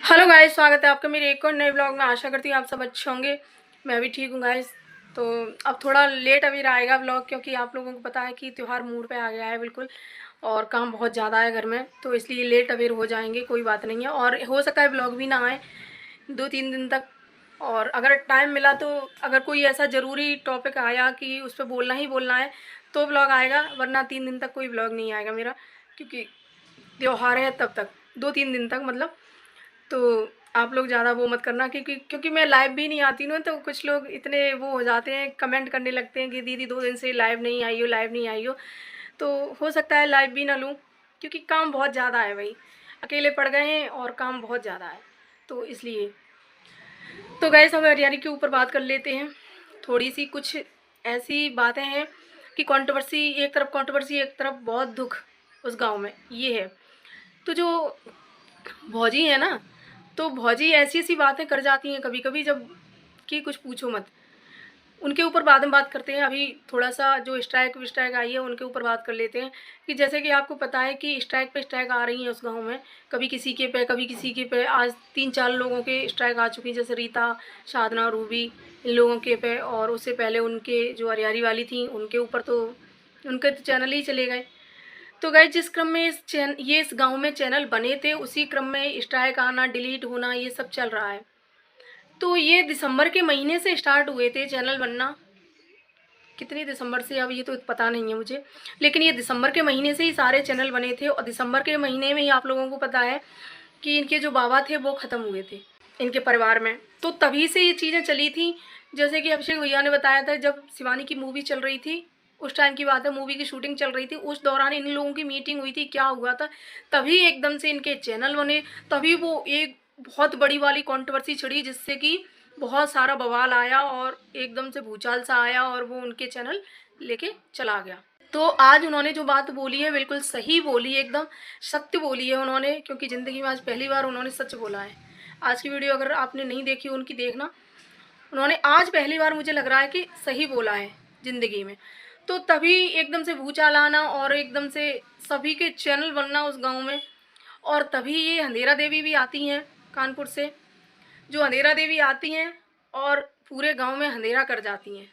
Hello guys, स्वागत है आपका मेरे एक और नए ब्लॉग में। आशा करती हूँ आप सब अच्छे होंगे। मैं भी ठीक हूँ गाइस। तो अब थोड़ा लेट अभी आएगा ब्लॉग, क्योंकि आप लोगों को पता है कि त्यौहार मूड पे आ गया है बिल्कुल, और काम बहुत ज़्यादा है घर में, तो इसलिए लेट अवेयर हो जाएंगे। कोई बात नहीं है, और हो सकता है ब्लॉग भी ना आए 2-3 दिन तक। और अगर टाइम मिला तो अगर कोई ऐसा ज़रूरी टॉपिक आया कि उस पर बोलना ही बोलना है तो ब्लॉग आएगा, वरना 3 दिन तक कोई ब्लॉग नहीं आएगा मेरा, क्योंकि त्योहार है तब तक, 2-3 दिन तक मतलब। तो आप लोग ज़्यादा वो मत करना, क्योंकि मैं लाइव भी नहीं आती हूँ, तो कुछ लोग इतने वो हो जाते हैं, कमेंट करने लगते हैं कि दीदी 2 दिन से लाइव नहीं आई हो, लाइव नहीं आई हो। तो हो सकता है लाइव भी ना लूँ, क्योंकि काम बहुत ज़्यादा है भाई। अकेले पड़ गए हैं और काम बहुत ज़्यादा है, तो इसलिए। तो गाइस, हम हरियाणा के ऊपर बात कर लेते हैं। थोड़ी सी कुछ ऐसी बातें हैं कि कंट्रोवर्सी एक तरफ बहुत दुख उस गांव में ये है। तो जो भौजी है ना, तो भौजी ऐसी ऐसी बातें कर जाती हैं कभी कभी, जब कि कुछ पूछो मत। उनके ऊपर बाद में बात करते हैं। अभी थोड़ा सा जो स्ट्राइक विस्ट्राइक आई है उनके ऊपर बात कर लेते हैं। कि जैसे कि आपको पता है कि स्ट्राइक पे स्ट्राइक आ रही है उस गांव में, कभी किसी के पे कभी किसी के पे। आज 3-4 लोगों के स्ट्राइक आ चुकी है, जैसे रीता, साधना, रूबी, इन लोगों के पे। और उससे पहले उनके जो अरियारी वाली थी उनके ऊपर, तो उनके तो चैनल ही चले गए। तो गाइस, जिस क्रम में इस गांव में चैनल बने थे, उसी क्रम में स्ट्राइक आना, डिलीट होना, ये सब चल रहा है। तो ये दिसंबर के महीने से स्टार्ट हुए थे चैनल बनना। कितने दिसंबर से, अब ये तो पता नहीं है मुझे, लेकिन ये दिसंबर के महीने से ही सारे चैनल बने थे। और दिसंबर के महीने में ही आप लोगों को पता है कि इनके जो बाबा थे वो ख़त्म हुए थे इनके परिवार में। तो तभी से ये चीज़ें चली थी। जैसे कि अभिषेक भैया ने बताया था, जब शिवानी की मूवी चल रही थी, उस टाइम की बात है, मूवी की शूटिंग चल रही थी, उस दौरान इन लोगों की मीटिंग हुई थी, क्या हुआ था, तभी एकदम से इनके चैनल बने। तभी वो एक बहुत बड़ी वाली कंट्रोवर्सी छिड़ी, जिससे कि बहुत सारा बवाल आया और एकदम से भूचाल सा आया, और वो उनके चैनल लेके चला गया। तो आज उन्होंने जो बात बोली है बिल्कुल सही बोली है, एकदम सत्य बोली है उन्होंने, क्योंकि ज़िंदगी में आज पहली बार उन्होंने सच बोला है। आज की वीडियो अगर आपने नहीं देखी उनकी, देखना। उन्होंने आज पहली बार, मुझे लग रहा है कि सही बोला है ज़िंदगी में। तो तभी एकदम से भूचाल आना और एकदम से सभी के चैनल बनना उस गांव में। और तभी ये अंधेरा देवी भी आती हैं कानपुर से। जो अंधेरा देवी आती हैं और पूरे गांव में अंधेरा कर जाती हैं।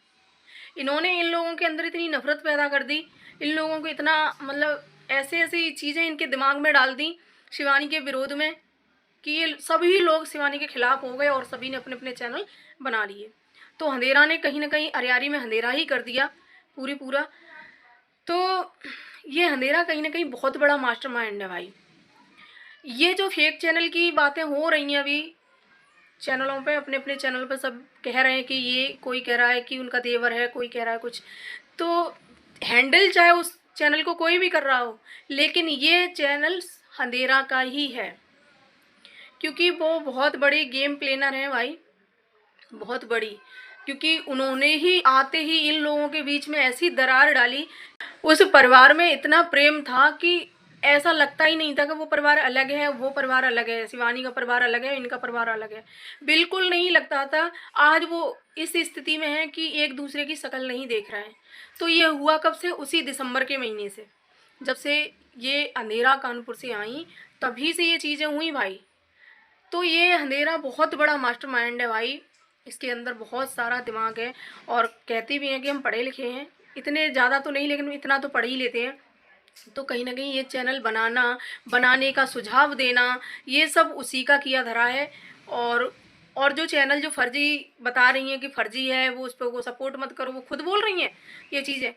इन्होंने इन लोगों के अंदर इतनी नफरत पैदा कर दी, इन लोगों को इतना, मतलब ऐसे ऐसी चीज़ें इनके दिमाग में डाल दी शिवानी के विरोध में, कि ये सभी लोग शिवानी के खिलाफ हो गए और सभी ने अपने अपने चैनल बना लिए। तो अंधेरा ने कहीं ना कहीं अरियारी में अंधेरा ही कर दिया पूरा। तो ये अंधेरा कहीं ना कहीं बहुत बड़ा मास्टरमाइंड है भाई। ये जो फेक चैनल की बातें हो रही हैं अभी चैनलों पे, अपने अपने चैनल पे सब कह रहे हैं कि ये, कोई कह रहा है कि उनका देवर है, कोई कह रहा है कुछ। तो हैंडल चाहे उस चैनल को कोई भी कर रहा हो, लेकिन ये चैनल अंधेरा का ही है, क्योंकि वो बहुत बड़ी गेम प्लेनर है भाई, बहुत बड़ी। क्योंकि उन्होंने ही आते ही इन लोगों के बीच में ऐसी दरार डाली। उस परिवार में इतना प्रेम था कि ऐसा लगता ही नहीं था कि वो परिवार अलग है, वो परिवार अलग है, शिवानी का परिवार अलग है, इनका परिवार अलग है, बिल्कुल नहीं लगता था। आज वो इस स्थिति में है कि एक दूसरे की शक्ल नहीं देख रहे हैं। तो ये हुआ कब से? उसी दिसंबर के महीने से, जब से ये अंधेरा कानपुर से आई, तभी से ये चीज़ें हुई भाई। तो ये अंधेरा बहुत बड़ा मास्टरमाइंड है भाई, इसके अंदर बहुत सारा दिमाग है। और कहते भी हैं कि हम पढ़े लिखे हैं, इतने ज़्यादा तो नहीं, लेकिन इतना तो पढ़ ही लेते हैं। तो कहीं ना कहीं ये चैनल बनाने का सुझाव देना, ये सब उसी का किया धरा है। और जो चैनल जो फर्जी बता रही हैं कि फर्जी है, वो उस पर वो सपोर्ट मत करो, वो खुद बोल रही हैं ये चीज़ें,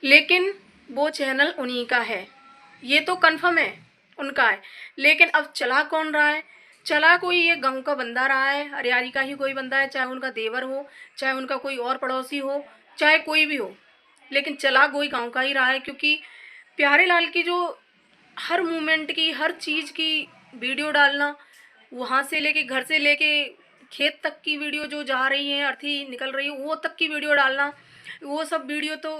लेकिन वो चैनल उन्हीं का है, ये तो कंफर्म है उनका है। लेकिन अब चला कौन रहा है? चला कोई ये गांव का बंदा रहा है, हरियाणी का ही कोई बंदा है, चाहे उनका देवर हो, चाहे उनका कोई और पड़ोसी हो, चाहे कोई भी हो, लेकिन चला कोई गांव का ही रहा है। क्योंकि प्यारे लाल की जो हर मूवमेंट की, हर चीज़ की वीडियो डालना, वहाँ से लेके, घर से लेके खेत तक की वीडियो जो जा रही है, अर्थी निकल रही है, वो तक की वीडियो डालना, वो सब वीडियो तो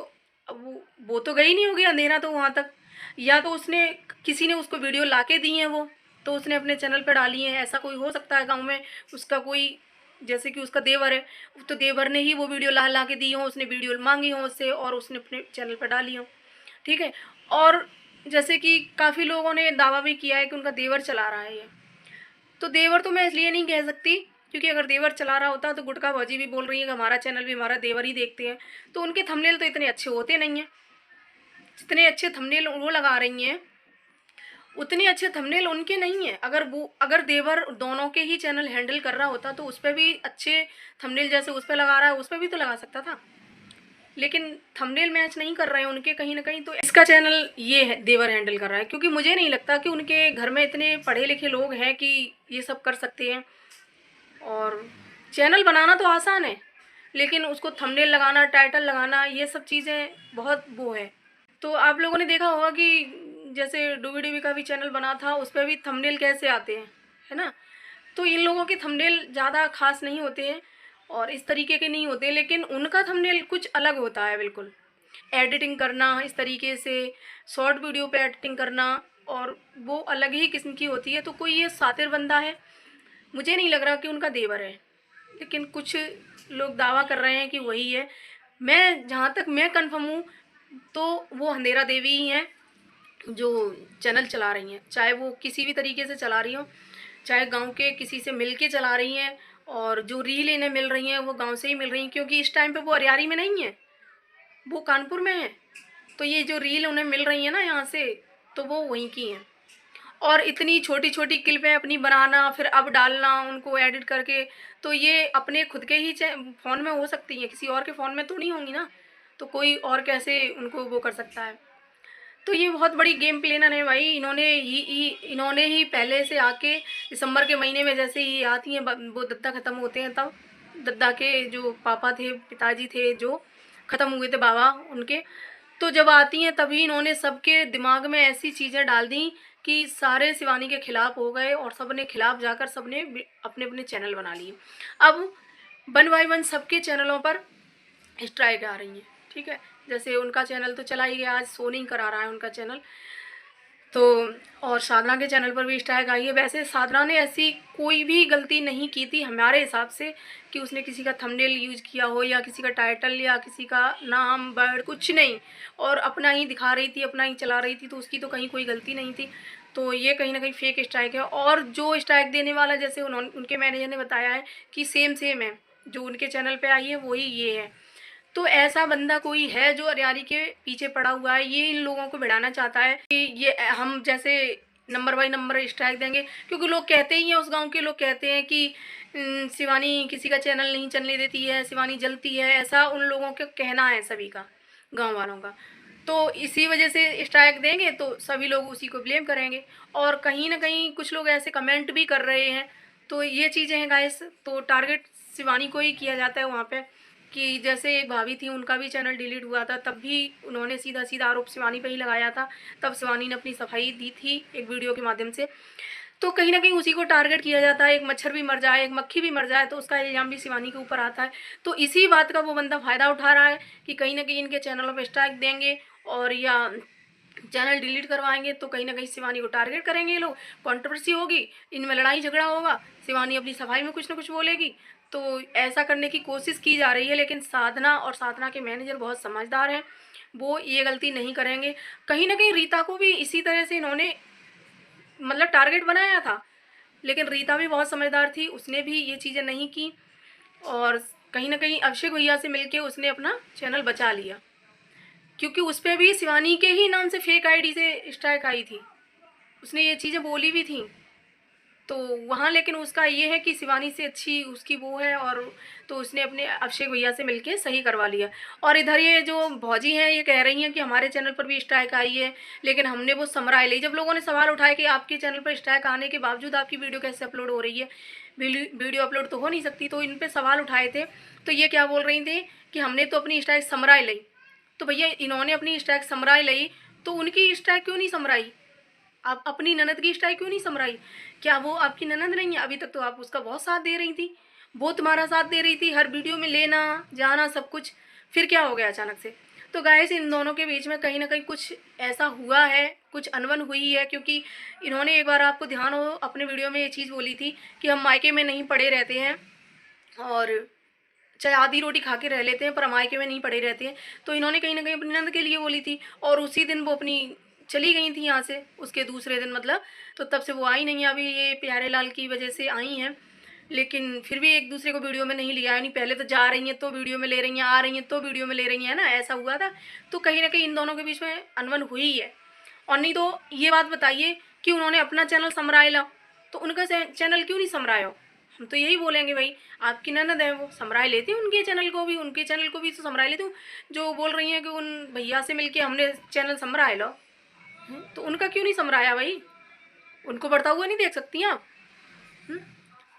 वो तो गई नहीं होगी अंधेरा तो वहाँ तक, या तो उसने, किसी ने उसको वीडियो लाके दी है वो, तो उसने अपने चैनल पर डाली है। ऐसा कोई हो सकता है गांव में उसका कोई, जैसे कि उसका देवर है, तो देवर ने ही वो वीडियो ला के दी हो, उसने वीडियो मांगी हो उससे और उसने अपने चैनल पर डाली हो, ठीक है। और जैसे कि काफ़ी लोगों ने दावा भी किया है कि उनका देवर चला रहा है ये, तो देवर तो मैं इसलिए नहीं कह सकती, क्योंकि अगर देवर चला रहा होता तो गुटका भाजी भी बोल रही है कि हमारा चैनल भी हमारा देवर ही देखते हैं, तो उनके थंबनेल तो इतने अच्छे होते नहीं हैं। जितने अच्छे थंबनेल वो लगा रही हैं उतने अच्छे थंबनेल उनके नहीं हैं। अगर देवर दोनों के ही चैनल हैंडल कर रहा होता तो उस पर भी अच्छे थंबनेल जैसे उस पर लगा रहा है उस पर भी तो लगा सकता था, लेकिन थंबनेल मैच नहीं कर रहे हैं उनके कहीं ना कहीं। तो इसका चैनल ये है देवर हैंडल कर रहा है, क्योंकि मुझे नहीं लगता कि उनके घर में इतने पढ़े लिखे लोग हैं कि ये सब कर सकते हैं। और चैनल बनाना तो आसान है, लेकिन उसको थंबनेल लगाना, टाइटल लगाना, ये सब चीज़ें बहुत वो है। तो आप लोगों ने देखा होगा कि जैसे डूबी डूबी का भी चैनल बना था, उस पर भी थंबनेल कैसे आते हैं, है ना। तो इन लोगों के थंबनेल ज़्यादा खास नहीं होते हैं और इस तरीके के नहीं होते, लेकिन उनका थंबनेल कुछ अलग होता है बिल्कुल। एडिटिंग करना इस तरीके से, शॉर्ट वीडियो पे एडिटिंग करना, और वो अलग ही किस्म की होती है। तो कोई ये सातिर बंदा है, मुझे नहीं लग रहा कि उनका देवर है, लेकिन कुछ लोग दावा कर रहे हैं कि वही है। मैं जहाँ तक मैं कंफर्म हूँ तो वो अंधेरा देवी ही हैं जो चैनल चला रही हैं, चाहे वो किसी भी तरीके से चला रही हो, चाहे गांव के किसी से मिल के चला रही हैं, और जो रील इन्हें मिल रही हैं वो गांव से ही मिल रही हैं, क्योंकि इस टाइम पे वो अरियारी में नहीं है, वो कानपुर में है। तो ये जो रील उन्हें मिल रही है ना यहाँ से, तो वो वहीं की हैं। और इतनी छोटी छोटी क्लिपें अपनी बनाना, फिर अब डालना उनको एडिट करके, तो ये अपने खुद के ही फ़ोन में हो सकती हैं, किसी और के फ़ोन में तो नहीं होंगी ना। तो कोई और कैसे उनको वो कर सकता है। तो ये बहुत बड़ी गेम प्लानर है भाई। इन्होंने ही पहले से आके दिसंबर के महीने में जैसे ही आती हैं वो दद्दा ख़त्म होते हैं, तब दद्दा के जो पापा थे, पिताजी थे, जो ख़त्म हुए थे बाबा उनके, तो जब आती हैं तभी इन्होंने सबके दिमाग में ऐसी चीज़ें डाल दी कि सारे शिवानी के खिलाफ हो गए, और सब ने खिलाफ जाकर सबने अपने अपने चैनल बना लिए। अब वन बाय वन सबके चैनलों पर स्ट्राइक आ रही हैं, ठीक है। जैसे उनका चैनल तो चला ही गया, आज शो नहीं करा रहा है उनका चैनल, तो और साधना के चैनल पर भी स्ट्राइक आई है। वैसे साधना ने ऐसी कोई भी गलती नहीं की थी हमारे हिसाब से कि उसने किसी का थंबनेल यूज किया हो, या किसी का टाइटल, या किसी का नाम वर्ड, कुछ नहीं, और अपना ही दिखा रही थी, अपना ही चला रही थी, तो उसकी तो कहीं कोई गलती नहीं थी। तो ये कहीं ना कहीं फेक स्ट्राइक है। और जो स्ट्राइक देने वाला, जैसे उनके मैनेजर ने बताया है कि सेम सेम है, जो उनके चैनल पर आई है वही ये है। तो ऐसा बंदा कोई है जो अरियारी के पीछे पड़ा हुआ है, ये इन लोगों को भिड़ाना चाहता है कि ये हम जैसे नंबर बाई नंबर स्ट्राइक देंगे, क्योंकि लोग कहते ही हैं, उस गांव के लोग कहते हैं कि शिवानी किसी का चैनल नहीं चलने देती है, शिवानी जलती है, ऐसा उन लोगों का कहना है, सभी का, गांव वालों का। तो इसी वजह से स्ट्राइक देंगे तो सभी लोग उसी को ब्लेम करेंगे, और कहीं ना कहीं कुछ लोग ऐसे कमेंट भी कर रहे हैं। तो ये चीज़ें हैं गाइस। तो टारगेट शिवानी को ही किया जाता है वहाँ पे, कि जैसे एक भाभी थी, उनका भी चैनल डिलीट हुआ था, तब भी उन्होंने सीधा सीधा आरोप शिवानी पे ही लगाया था। तब शिवानी ने अपनी सफाई दी थी एक वीडियो के माध्यम से। तो कहीं ना कहीं उसी को टारगेट किया जाता है। एक मच्छर भी मर जाए, एक मक्खी भी मर जाए, तो उसका इल्ज़ाम भी शिवानी के ऊपर आता है। तो इसी बात का वो बंदा फ़ायदा उठा रहा है कि कहीं ना कहीं इनके चैनलों पर स्ट्राइक देंगे और या चैनल डिलीट करवाएंगे, तो कहीं ना कहीं शिवानी को टारगेट करेंगे ये लोग, कंट्रोवर्सी होगी, इनमें लड़ाई झगड़ा होगा, शिवानी अपनी सफाई में कुछ ना कुछ बोलेगी। तो ऐसा करने की कोशिश की जा रही है, लेकिन साधना और साधना के मैनेजर बहुत समझदार हैं, वो ये गलती नहीं करेंगे। कहीं ना कहीं रीता को भी इसी तरह से इन्होंने मतलब टारगेट बनाया था, लेकिन रीता भी बहुत समझदार थी, उसने भी ये चीज़ें नहीं की, और कहीं ना कहीं अभिषेक भैया से मिलके उसने अपना चैनल बचा लिया, क्योंकि उस पर भी शिवानी के ही नाम से फेक आईडी से स्ट्राइक आई थी, उसने ये चीज़ें बोली भी थी। तो वहाँ लेकिन उसका ये है कि शिवानी से अच्छी उसकी वो है, और तो उसने अपने अभिषेक भैया से मिलके सही करवा लिया। और इधर ये जो भौजी हैं ये कह रही हैं कि हमारे चैनल पर भी स्ट्राइक आई है, लेकिन हमने वो समराए ली। जब लोगों ने सवाल उठाया कि आपके चैनल पर स्ट्राइक आने के बावजूद आपकी वीडियो कैसे अपलोड हो रही है, वीडियो अपलोड तो हो नहीं सकती, तो इन पर सवाल उठाए थे। तो ये क्या बोल रही थी कि हमने तो अपनी स्ट्राइक समराए ली। तो भैया इन्होंने अपनी स्ट्राइक समराई ली, तो उनकी स्ट्राइक क्यों नहीं समराई? आप अपनी ननद की स्ट्राइक क्यों नहीं समराई? क्या वो आपकी ननद नहीं है? अभी तक तो आप उसका बहुत साथ दे रही थी, वो तुम्हारा साथ दे रही थी, हर वीडियो में लेना जाना सब कुछ। फिर क्या हो गया अचानक से? तो गाइस इन दोनों के बीच में कहीं ना कहीं कुछ ऐसा हुआ है, कुछ अनबन हुई है, क्योंकि इन्होंने एक बार, आपको ध्यान हो, अपने वीडियो में ये चीज़ बोली थी कि हम मायके में नहीं पड़े रहते हैं, और चाहे आधी रोटी खा के रह लेते हैं, पर मायके में नहीं पड़े रहते हैं। तो इन्होंने कहीं ना कहीं अपनी नंद के लिए बोली थी, और उसी दिन वो अपनी चली गई थी यहाँ से उसके दूसरे दिन, मतलब तो तब से वो आई नहीं है। अभी ये प्यारे लाल की वजह से आई हैं, लेकिन फिर भी एक दूसरे को वीडियो में नहीं लिया है। नहीं, पहले तो जा रही हैं तो वीडियो में ले रही हैं, आ रही हैं तो वीडियो में ले रही हैं ना, ऐसा हुआ था। तो कहीं ना कहीं इन दोनों के बीच में अनबन हुई है। और नहीं तो ये बात बताइए कि उन्होंने अपना चैनल संभराए ला, तो उनका चैनल क्यों नहीं संभराया हो? हम तो यही बोलेंगे भाई, आपकी ननद है वो संभराए लेती, उनके चैनल को भी, उनके चैनल को भी तो संभराए लेती हूँ। जो बोल रही हैं कि उन भैया से मिलके हमने चैनल संभराए लो, तो उनका क्यों नहीं संभराया भाई? उनको बढ़ता हुआ नहीं देख सकती आप?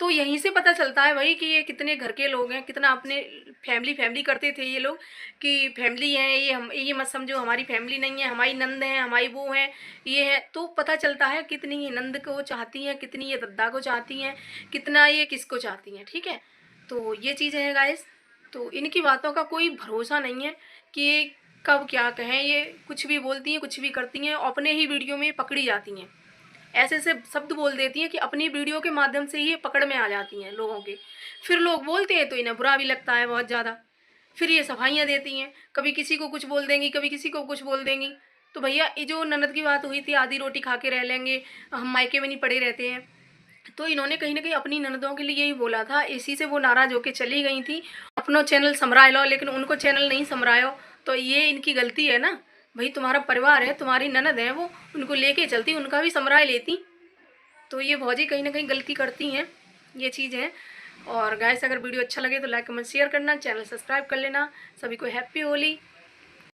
तो यहीं से पता चलता है भाई कि ये कितने घर के लोग हैं, कितना अपने फैमिली फैमिली करते थे ये लोग कि फैमिली है ये, हम ये मत समझो हमारी फैमिली नहीं है, हमारी नंद है, हमारी वो है, ये है। तो पता चलता है कितनी ये नंद को चाहती हैं, कितनी ये दद्दा को चाहती हैं, कितना ये किसको चाहती हैं, ठीक है। तो ये चीज़ है गाइस। तो इनकी बातों का कोई भरोसा नहीं है कि ये कब क्या कहें। ये कुछ भी बोलती हैं, कुछ भी करती हैं, अपने ही वीडियो में पकड़ी जाती हैं। ऐसे ऐसे शब्द बोल देती हैं कि अपनी वीडियो के माध्यम से ये पकड़ में आ जाती हैं लोगों के। फिर लोग बोलते हैं तो इन्हें बुरा भी लगता है बहुत ज़्यादा। फिर ये सफाइयाँ देती हैं, कभी किसी को कुछ बोल देंगी, कभी किसी को कुछ बोल देंगी। तो भैया ये जो ननद की बात हुई थी, आधी रोटी खा के रह लेंगे, हम मायके में नहीं पड़े रहते हैं, तो इन्होंने कहीं ना कहीं अपनी ननदों के लिए यही बोला था। इसी से वो नाराज़ होकर चली गई थी, अपना चैनल संभराए लो, लेकिन उनको चैनल नहीं संभरायो। तो ये इनकी गलती है ना भाई, तुम्हारा परिवार है, तुम्हारी ननद है वो, उनको लेके चलती, उनका भी संभराए लेती। तो ये भौजी कहीं ना कहीं गलती करती हैं, ये चीज़ है। और गाइस अगर वीडियो अच्छा लगे तो लाइक कमेंट शेयर करना, चैनल सब्सक्राइब कर लेना। सभी को हैप्पी होली।